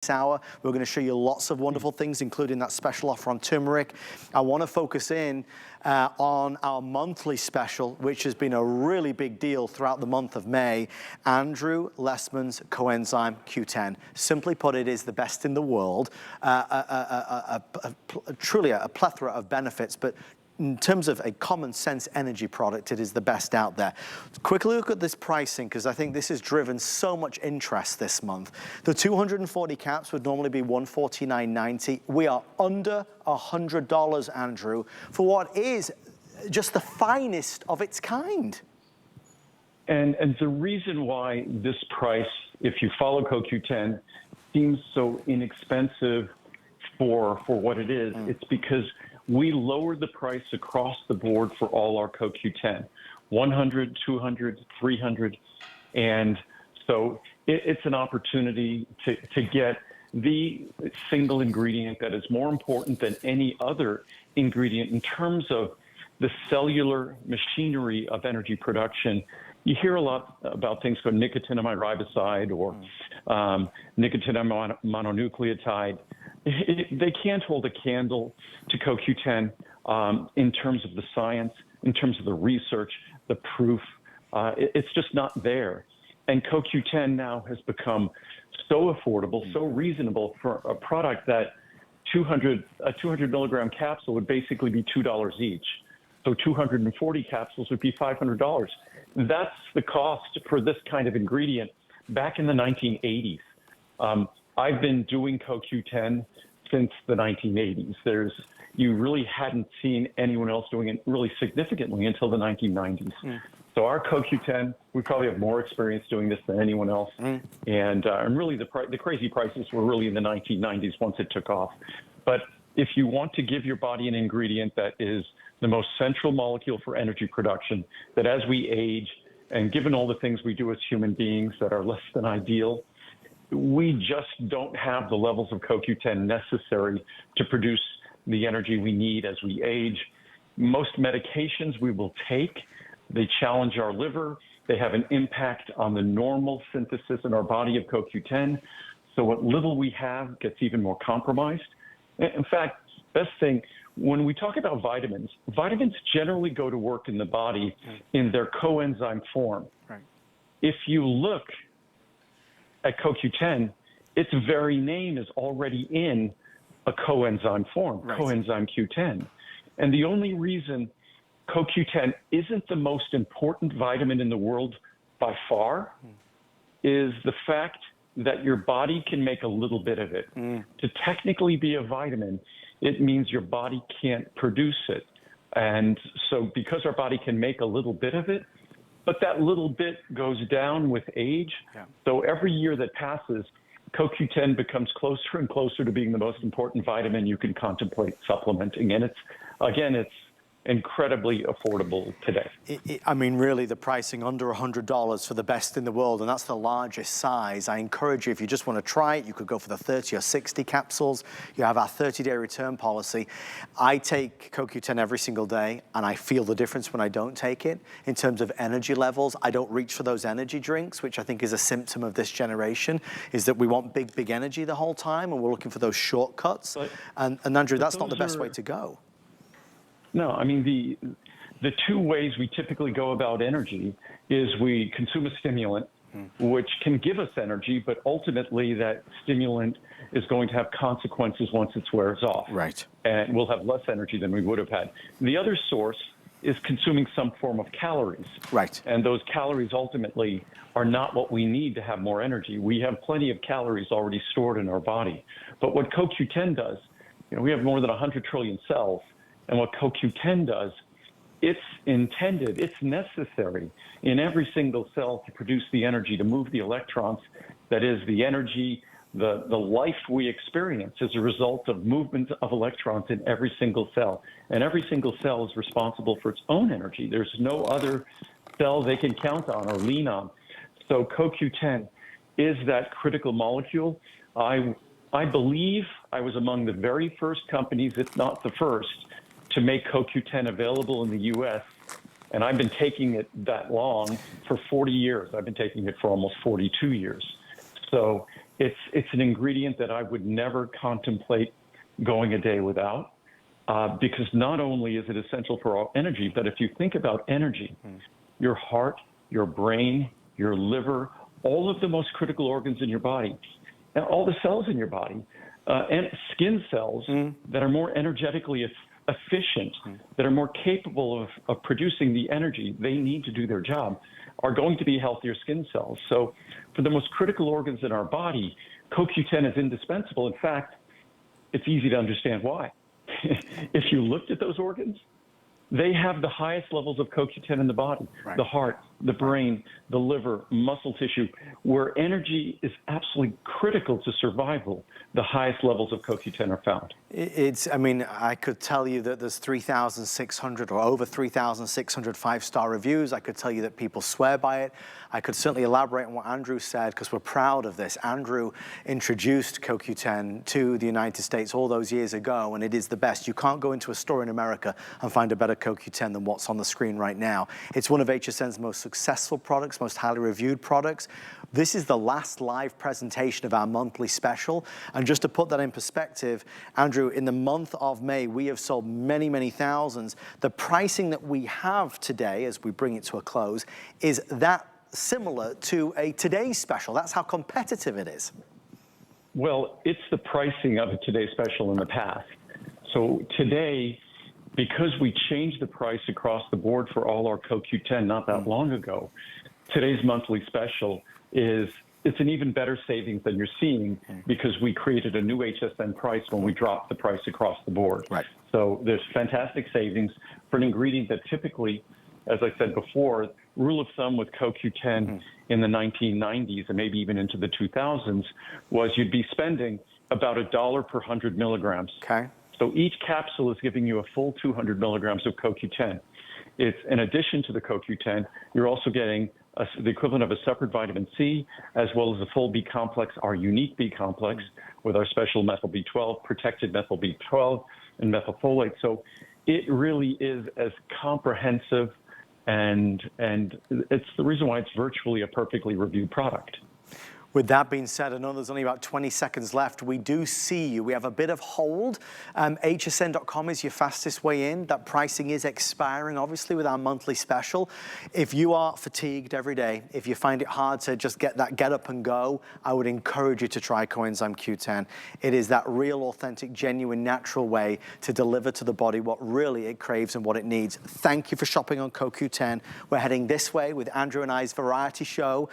hour. We're going to show you lots of wonderful things, including that special offer on turmeric. I want to focus in on our monthly special, which has been a really big deal throughout the month of May. Andrew Lessmans Coenzyme Q10. Simply put, it is the best in the world. Truly a plethora of benefits, but in terms of a common sense energy product, it is the best out there. Quickly look at this pricing, because I think this has driven so much interest this month. The 240 caps would normally be $149.90. We are under $100, Andrew, for what is just the finest of its kind. And the reason why this price, if you follow CoQ10, seems so inexpensive for what it is, it's because we lowered the price across the board for all our CoQ10, 100, 200, 300. And so it's an opportunity to get the single ingredient that is more important than any other ingredient in terms of the cellular machinery of energy production. You hear a lot about things called nicotinamide riboside or nicotinamide mononucleotide. They can't hold a candle to CoQ10 in terms of the science, in terms of the research, the proof. It's just not there. And CoQ10 now has become so affordable, so reasonable for a product that a 200 milligram capsule would basically be $2 each. So 240 capsules would be $500. That's the cost for this kind of ingredient back in the 1980s. I've been doing CoQ10 since the 1980s. You really hadn't seen anyone else doing it really significantly until the 1990s. So our CoQ10, we probably have more experience doing this than anyone else. And really the crazy prices were really in the 1990s once it took off. But if you want to give your body an ingredient that is the most central molecule for energy production, that as we age, and given all the things we do as human beings that are less than ideal, we just don't have the levels of CoQ10 necessary to produce the energy we need as we age. Most medications we will take, they challenge our liver. They have an impact on the normal synthesis in our body of CoQ10. So what little we have gets even more compromised. In fact, best thing, when we talk about vitamins, vitamins generally go to work in the body in their coenzyme form. Right. If you look at CoQ10, its very name is already in a coenzyme form, right. Coenzyme Q10. And the only reason CoQ10 isn't the most important vitamin in the world by far is the fact that your body can make a little bit of it. To technically be a vitamin, it means your body can't produce it. And so because our body can make a little bit of it, but that little bit goes down with age. Yeah. So every year that passes, CoQ10 becomes closer and closer to being the most important vitamin you can contemplate supplementing. And it's incredibly affordable today. I mean, really, the pricing under $100 for the best in the world, and that's the largest size. I encourage you, if you just want to try it, you could go for the 30 or 60 capsules. You have our 30-day return policy. I take CoQ10 every single day, and I feel the difference when I don't take it. In terms of energy levels, I don't reach for those energy drinks, which I think is a symptom of this generation, is that we want big, big energy the whole time, and we're looking for those shortcuts. And Andrew, that's not the best way to go. No, I mean, the two ways we typically go about energy is we consume a stimulant, which can give us energy, but ultimately that stimulant is going to have consequences once it wears off. Right. And we'll have less energy than we would have had. The other source is consuming some form of calories. Right. And those calories ultimately are not what we need to have more energy. We have plenty of calories already stored in our body. But what CoQ10 does, we have more than 100 trillion cells. And what CoQ10 does, it's intended, it's necessary in every single cell to produce the energy, to move the electrons. That is the energy, the life we experience as a result of movement of electrons in every single cell. And every single cell is responsible for its own energy. There's no other cell they can count on or lean on. So CoQ10 is that critical molecule. I believe I was among the very first companies, if not the first, to make CoQ10 available in the U.S., and I've been taking it that long for 40 years. I've been taking it for almost 42 years. So It's an ingredient that I would never contemplate going a day without, because not only is it essential for our energy, but if you think about energy, your heart, your brain, your liver, all of the most critical organs in your body, and all the cells in your body, and skin cells that are more energetically efficient, that are more capable of producing the energy they need to do their job, are going to be healthier skin cells. So for the most critical organs in our body, CoQ10 is indispensable. In fact, it's easy to understand why. If you looked at those organs, they have the highest levels of CoQ10 in the body, the heart, the brain, the liver, muscle tissue, where energy is absolutely critical to survival. The highest levels of CoQ10 are found. I mean, I could tell you that there's 3,600 or over 3,600 five-star reviews. I could tell you that people swear by it. I could certainly elaborate on what Andrew said, because we're proud of this. Andrew introduced CoQ10 to the United States all those years ago, and it is the best. You can't go into a store in America and find a better CoQ10 than what's on the screen right now. It's one of HSN's most successful products, most highly reviewed products. This is the last live presentation of our monthly special. And just to put that in perspective, Andrew, in the month of May, we have sold many, many thousands. The pricing that we have today, as we bring it to a close, is that similar to a today's special. That's how competitive it is. Well, it's the pricing of a today's special in the past. So today, because we changed the price across the board for all our CoQ10 not that long ago, today's monthly special it's an even better savings than you're seeing, because we created a new HSN price when we dropped the price across the board. Right. So there's fantastic savings for an ingredient that typically, as I said before, rule of thumb with CoQ10 in the 1990s and maybe even into the 2000s was you'd be spending about $1 per 100 milligrams. Okay. So each capsule is giving you a full 200 milligrams of CoQ10. It's in addition to the CoQ10, you're also getting the equivalent of a separate vitamin C, as well as the full B-complex, our unique B-complex, with our special methyl B12, protected methyl B12, and methylfolate. So it really is as comprehensive, and it's the reason why it's virtually a perfectly reviewed product. With that being said, I know there's only about 20 seconds left. We do see you. We have a bit of hold. hsn.com is your fastest way in. That pricing is expiring, obviously, with our monthly special. If you are fatigued every day, if you find it hard to just get up and go, I would encourage you to try Coenzyme Q10. It is that real, authentic, genuine, natural way to deliver to the body what really it craves and what it needs. Thank you for shopping on CoQ10. We're heading this way with Andrew and I's variety show.